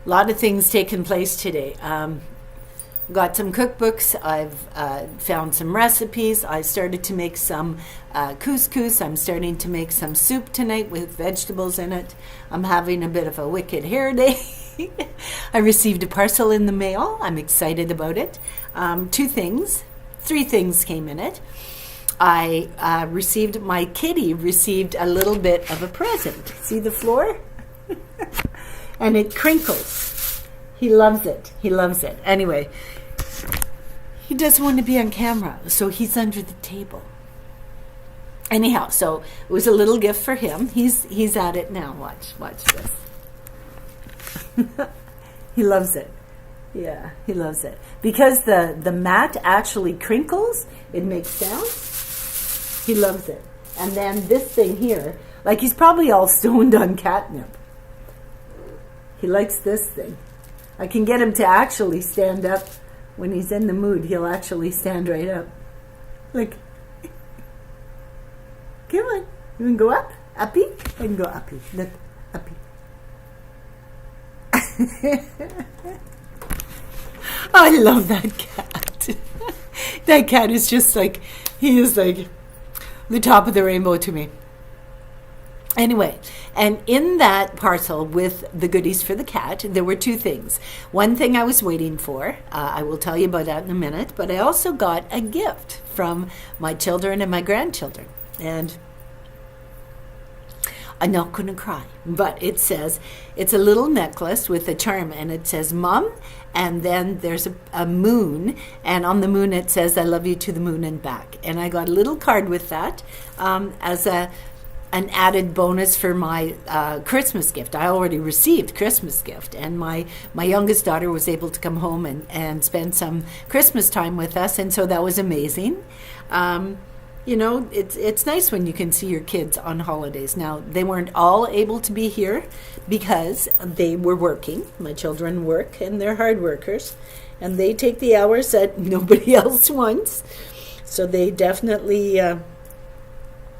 A lot of things taking place today. Got some cookbooks. I've found some recipes. I started to make some couscous. I'm starting to make some soup tonight with vegetables in it. I'm having a bit of a wicked hair day. I received a parcel in the mail. I'm excited about it. Three things came in it. My kitty received a little bit of a present. See the floor? And it crinkles. He loves it. Anyway, he doesn't want to be on camera, so he's under the table. Anyhow, so it was a little gift for him. He's at it now. Watch this. He loves it. Yeah, he loves it. Because the mat actually crinkles, it makes sound. He loves it. And then this thing here, like he's probably all stoned on catnip. He likes this thing. I can get him to actually stand up. When he's in the mood, he'll actually stand right up. Like, come on. You can go up? Uppy? I can go uppy. Look, uppy. I love that cat. That cat is just like, he is like the top of the rainbow to me. Anyway, and in that parcel with the goodies for the cat, there were two things. One thing I was waiting for, I will tell you about that in a minute, but I also got a gift from my children and my grandchildren. And I'm not going to cry, but it says, it's a little necklace with a charm, and it says, Mom, and then there's a moon, and on the moon it says, I love you to the moon and back. And I got a little card with that as an added bonus for my Christmas gift. I already received Christmas gift, and my youngest daughter was able to come home and spend some Christmas time with us, and so that was amazing. It's nice when you can see your kids on holidays. Now, they weren't all able to be here because they were working. My children work, and they're hard workers, and they take the hours that nobody else wants. So they definitely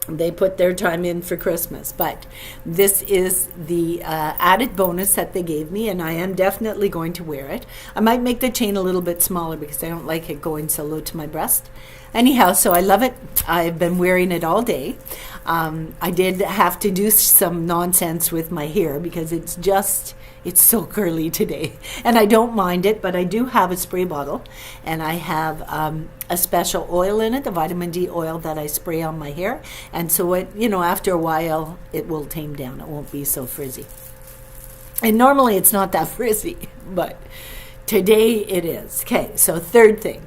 they put their time in for Christmas. But this is the added bonus that they gave me, and I am definitely going to wear it. I might make the chain a little bit smaller because I don't like it going so low to my breast. Anyhow, so I love it. I've been wearing it all day. I did have to do some nonsense with my hair because it's so curly today. And I don't mind it, but I do have a spray bottle, and I have a special oil in it, the vitamin D oil that I spray on my hair. And so after a while, it will tame down. It won't be so frizzy. And normally it's not that frizzy, but today it is. Okay, so third thing.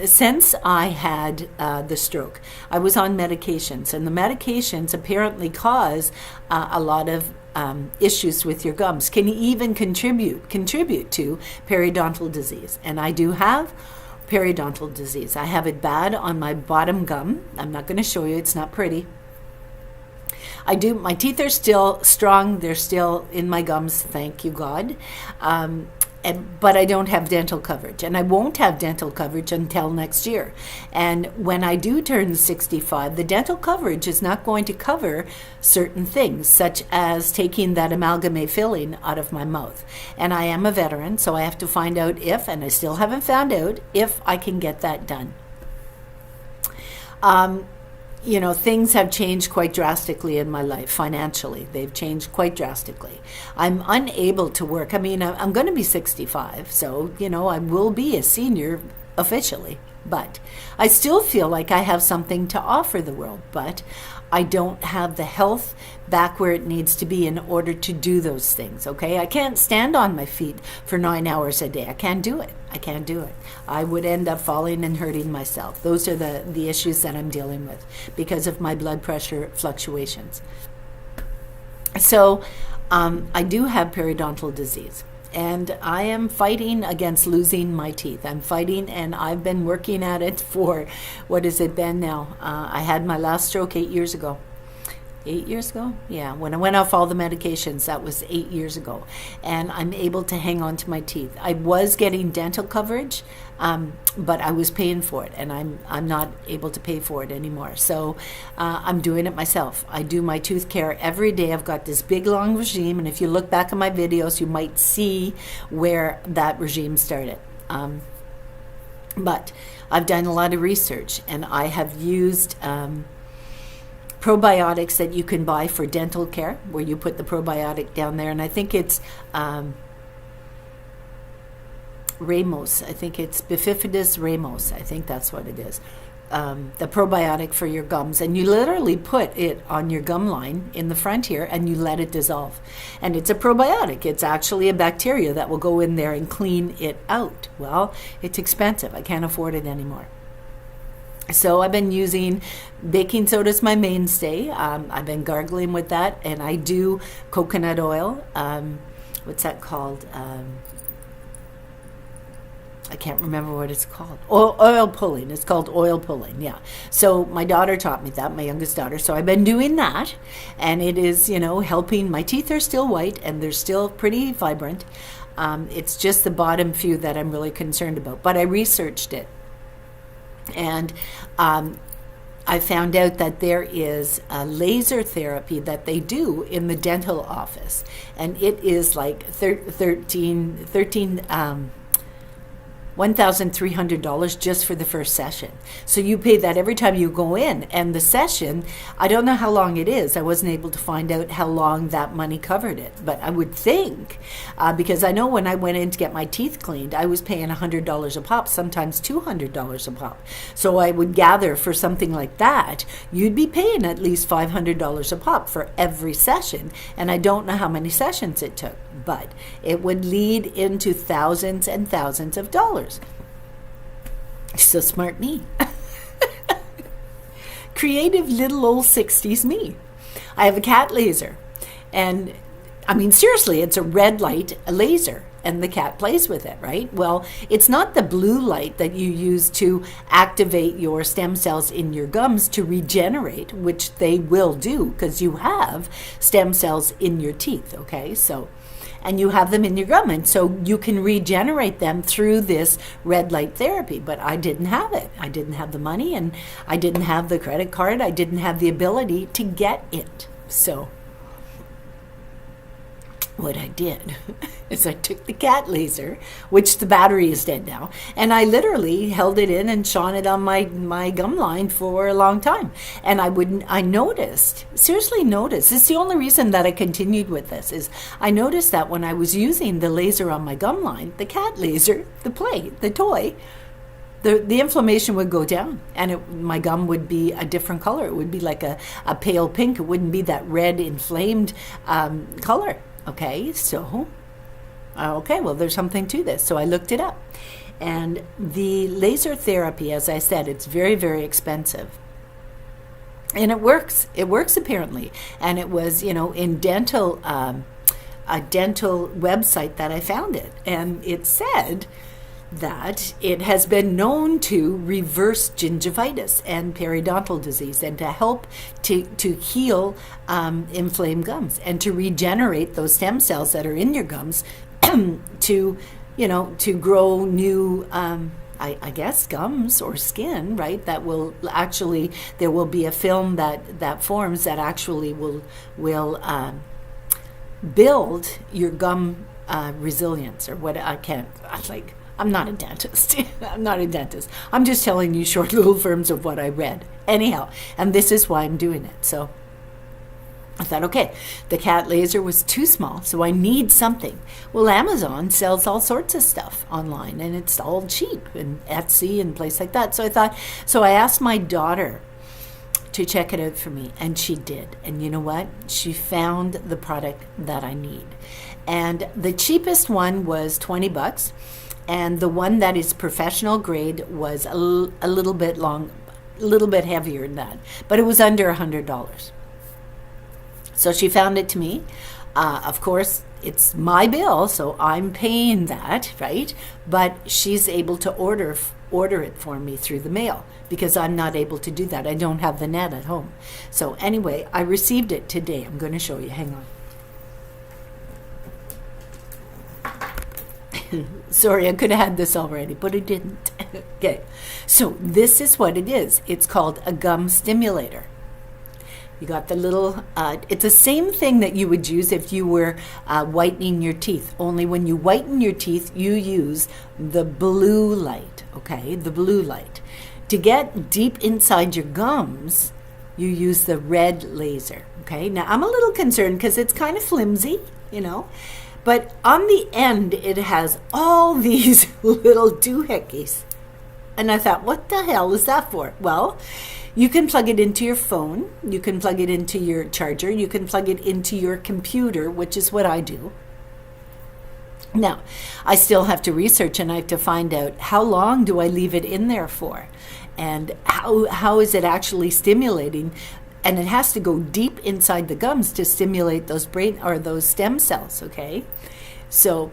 Since I had the stroke, I was on medications, and the medications apparently cause a lot of issues with your gums. Can even contribute to periodontal disease, and I do have periodontal disease. I have it bad on my bottom gum. I'm not going to show you; it's not pretty. My teeth are still strong. They're still in my gums, thank you God. But I don't have dental coverage, and I won't have dental coverage until next year. And when I do turn 65, the dental coverage is not going to cover certain things, such as taking that amalgam filling out of my mouth. And I am a veteran, so I have to find out if, and I still haven't found out, if I can get that done. Things have changed quite drastically in my life financially. They've changed quite drastically. I'm unable to work. I mean, I'm going to be 65, so, I will be a senior officially. But I still feel like I have something to offer the world, but I don't have the health back where it needs to be in order to do those things, okay? I can't stand on my feet for 9 hours a day. I can't do it. I would end up falling and hurting myself. Those are the issues that I'm dealing with because of my blood pressure fluctuations. So I do have periodontal disease. And I am fighting against losing my teeth. I'm fighting, and I've been working at it for, what has it been now? I had my last stroke 8 years ago. 8 years ago. Yeah, when I went off all the medications, that was 8 years ago, and I'm able to hang on to my teeth. I was getting dental coverage, but I was paying for it, and I'm not able to pay for it anymore. So I'm doing it myself. I do my tooth care every day. I've got this big long regime, and if you look back at my videos, you might see where that regime started. But I've done a lot of research, and I have used probiotics that you can buy for dental care, where you put the probiotic down there, and I think it's Ramos. I think it's Bifidus Ramos. I think that's what it is. The probiotic for your gums, and you literally put it on your gum line in the front here, and you let it dissolve. And it's a probiotic. It's actually a bacteria that will go in there and clean it out. Well, it's expensive. I can't afford it anymore. So I've been using baking soda as my mainstay. I've been gargling with that, and I do coconut oil. What's that called? I can't remember what it's called. Oil pulling. It's called oil pulling, yeah. So my daughter taught me that, my youngest daughter. So I've been doing that, and it is, helping. My teeth are still white, and they're still pretty vibrant. It's just the bottom few that I'm really concerned about. But I researched it. And I found out that there is a laser therapy that they do in the dental office, and it is like $1,300 just for the first session. So you pay that every time you go in. And the session, I don't know how long it is. I wasn't able to find out how long that money covered it. But I would think, because I know when I went in to get my teeth cleaned, I was paying $100 a pop, sometimes $200 a pop. So I would gather for something like that, you'd be paying at least $500 a pop for every session. And I don't know how many sessions it took, but it would lead into thousands and thousands of dollars. So smart me. Creative little old 60s me. I have a cat laser. And I mean, seriously, it's a red light laser, and the cat plays with it, right? Well, it's not the blue light that you use to activate your stem cells in your gums to regenerate, which they will do because you have stem cells in your teeth, okay? And you have them in your gum, and so you can regenerate them through this red light therapy. But I didn't have it. I didn't have the money, and I didn't have the credit card. I didn't have the ability to get it. So what I did is I took the cat laser, which the battery is dead now, and I literally held it in and shone it on my gum line for a long time. And I noticed, seriously noticed, it's the only reason that I continued with this, is I noticed that when I was using the laser on my gum line, the cat laser, the toy, the inflammation would go down, and my gum would be a different color. It would be like a pale pink. It wouldn't be that red inflamed color. Okay, so, well, there's something to this. So I looked it up. And the laser therapy, as I said, it's very, very expensive. And it works. It works, apparently. And it was, in dental, a dental website that I found it. And it said that it has been known to reverse gingivitis and periodontal disease, and to help to heal inflamed gums, and to regenerate those stem cells that are in your gums to grow new I guess gums or skin, right? That will actually, there will be a film that forms that actually will build your gum resilience, or what. I'm not a dentist. I'm not a dentist. I'm just telling you short little terms of what I read. Anyhow, and this is why I'm doing it. So I thought, okay, the cat laser was too small, so I need something. Well, Amazon sells all sorts of stuff online, and it's all cheap, and Etsy and places like that. So I asked my daughter to check it out for me, and she did. And you know what? She found the product that I need. And the cheapest one was $20. And the one that is professional grade was a little bit heavier than that, but it was under $100. So she found it to me. Of course, it's my bill, so I'm paying that, right? But she's able to order order it for me through the mail because I'm not able to do that. I don't have the net at home. So anyway, I received it today. I'm going to show you. Hang on. Sorry, I could have had this already, but I didn't. Okay, so this is what it is. It's called a gum stimulator. You got the little, it's the same thing that you would use if you were whitening your teeth. Only when you whiten your teeth, you use the blue light, okay? The blue light. To get deep inside your gums, you use the red laser, okay? Now, I'm a little concerned because it's kind of flimsy, you know? But on the end, it has all these little doohickeys. And I thought, what the hell is that for? Well, you can plug it into your phone. You can plug it into your charger. You can plug it into your computer, which is what I do. Now, I still have to research and I have to find out how long do I leave it in there for? And how is it actually stimulating? And it has to go deep inside the gums to stimulate those brain or those stem cells, okay? So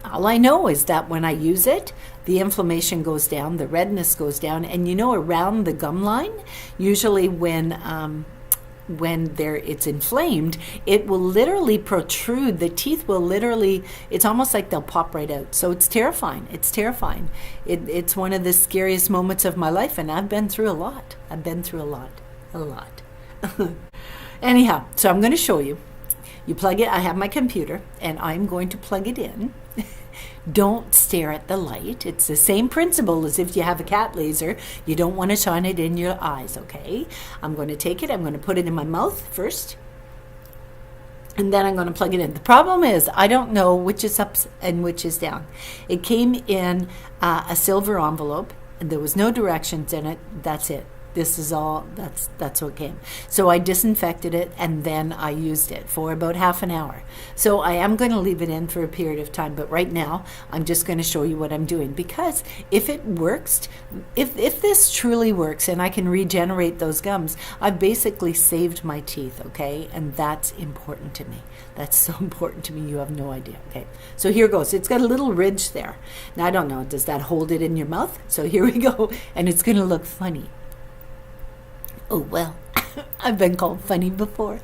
all I know is that when I use it, the inflammation goes down, the redness goes down, and you know, around the gum line, usually when it's inflamed, it will literally protrude. The teeth will literally, it's almost like they'll pop right out. So it's terrifying. It's terrifying. It's one of the scariest moments of my life, and I've been through a lot. A lot. Anyhow, so I'm going to show you. You plug it. I have my computer, and I'm going to plug it in. Don't stare at the light. It's the same principle as if you have a cat laser. You don't want to shine it in your eyes, okay? I'm going to take it. I'm going to put it in my mouth first, and then I'm going to plug it in. The problem is I don't know which is up and which is down. It came in a silver envelope, and there was no directions in it. That's it. This is all, that's what came. So I disinfected it and then I used it for about half an hour. So I am going to leave it in for a period of time, but right now I'm just going to show you what I'm doing, because if it works, if this truly works and I can regenerate those gums, I've basically saved my teeth, okay? And that's important to me. That's so important to me, you have no idea. Okay, so here goes. It's got a little ridge there. Now I don't know, does that hold it in your mouth? So here we go, and it's going to look funny. Oh, well, I've been called funny before.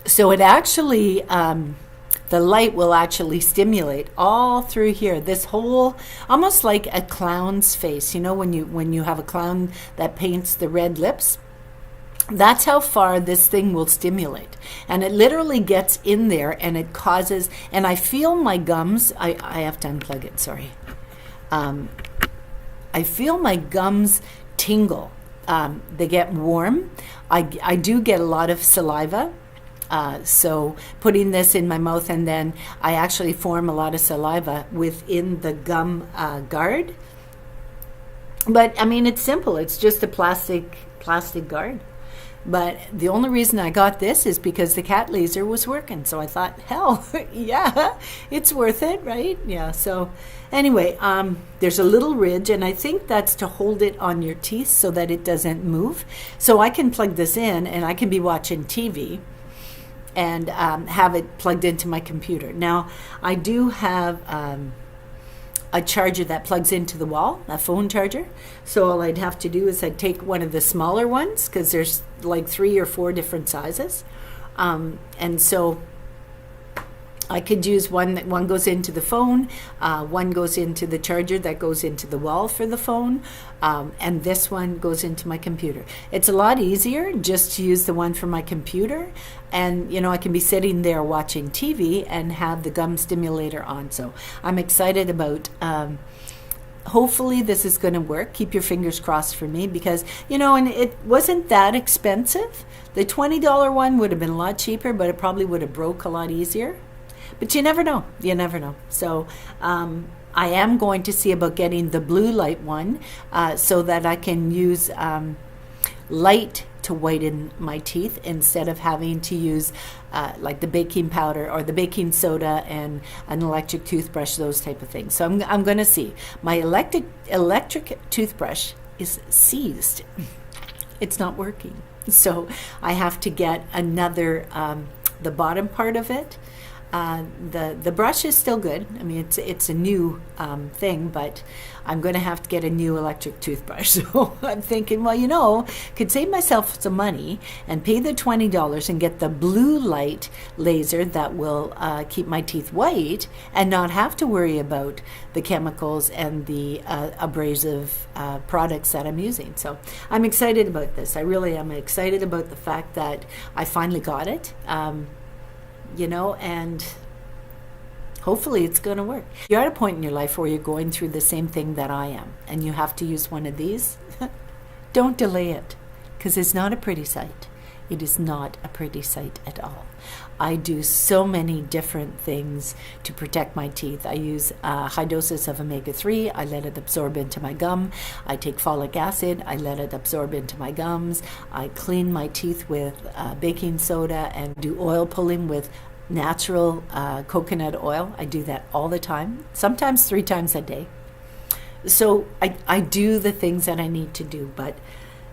So it actually, the light will actually stimulate all through here. This whole, almost like a clown's face. You know, when you have a clown that paints the red lips, that's how far this thing will stimulate. And it literally gets in there and it causes, and I feel my gums, I have to unplug it, sorry. I feel my gums tingle. They get warm. I do get a lot of saliva. So putting this in my mouth, and then I actually form a lot of saliva within the gum guard. But I mean, it's simple. It's just a plastic guard. But the only reason I got this is because the cat laser was working. So I thought, hell, yeah, it's worth it, right? Yeah. So anyway, there's a little ridge, and I think that's to hold it on your teeth so that it doesn't move. So I can plug this in, and I can be watching TV and have it plugged into my computer. Now, I do have a charger that plugs into the wall, a phone charger. So all I'd have to do is I'd take one of the smaller ones, because there's like 3 or 4 different sizes. And so I could use one goes into the phone, one goes into the charger that goes into the wall for the phone, and this one goes into my computer. It's a lot easier just to use the one for my computer, and you know, I can be sitting there watching TV and have the gum stimulator on. So I'm excited about hopefully this is going to work. Keep your fingers crossed for me, because you know, and it wasn't that expensive. The $20 one would have been a lot cheaper, but it probably would have broke a lot easier. But you never know. You never know. So I am going to see about getting the blue light one so that I can use light to whiten my teeth instead of having to use like the baking powder or the baking soda and an electric toothbrush, those type of things. So I'm going to see. My electric toothbrush is seized. It's not working. So I have to get another, the bottom part of it. The brush is still good. I mean, it's a new thing, but I'm going to have to get a new electric toothbrush. So I'm thinking, well, could save myself some money and pay the $20 and get the blue light laser that will keep my teeth white and not have to worry about the chemicals and the abrasive products that I'm using. So I'm excited about this. I really am excited about the fact that I finally got it. And hopefully it's going to work. You're at a point in your life where you're going through the same thing that I am, and you have to use one of these. Don't delay it, because it's not a pretty sight. It is not a pretty sight at all. I do so many different things to protect my teeth. I use high doses of omega-3. I let it absorb into my gum. I take folic acid. I let it absorb into my gums. I clean my teeth with baking soda and do oil pulling with natural coconut oil. I do that all the time, sometimes 3 times a day. So I do the things that I need to do, but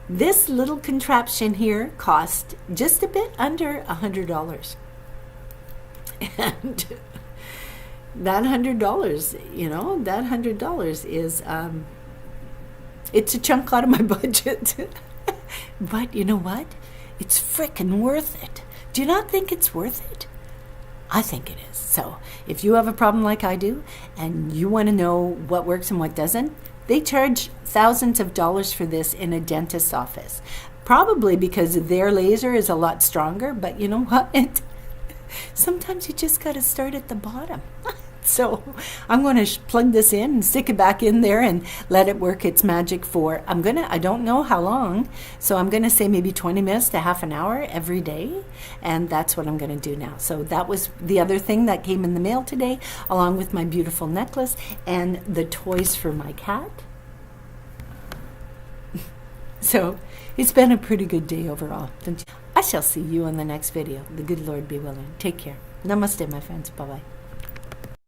this little contraption here cost just a bit under $100. And that $100, that $100 is, it's a chunk out of my budget. But you know what? It's frickin' worth it. Do you not think it's worth it? I think it is. So if you have a problem like I do and you want to know what works and what doesn't, they charge thousands of dollars for this in a dentist's office. Probably because their laser is a lot stronger, but you know what? Sometimes you just got to start at the bottom. So I'm going to plug this in and stick it back in there and let it work its magic for, I don't know how long, so I'm going to say maybe 20 minutes to half an hour every day, and that's what I'm going to do now. So that was the other thing that came in the mail today, along with my beautiful necklace and the toys for my cat. So it's been a pretty good day overall. I shall see you in the next video. The good Lord be willing. Take care. Namaste, my friends. Bye-bye.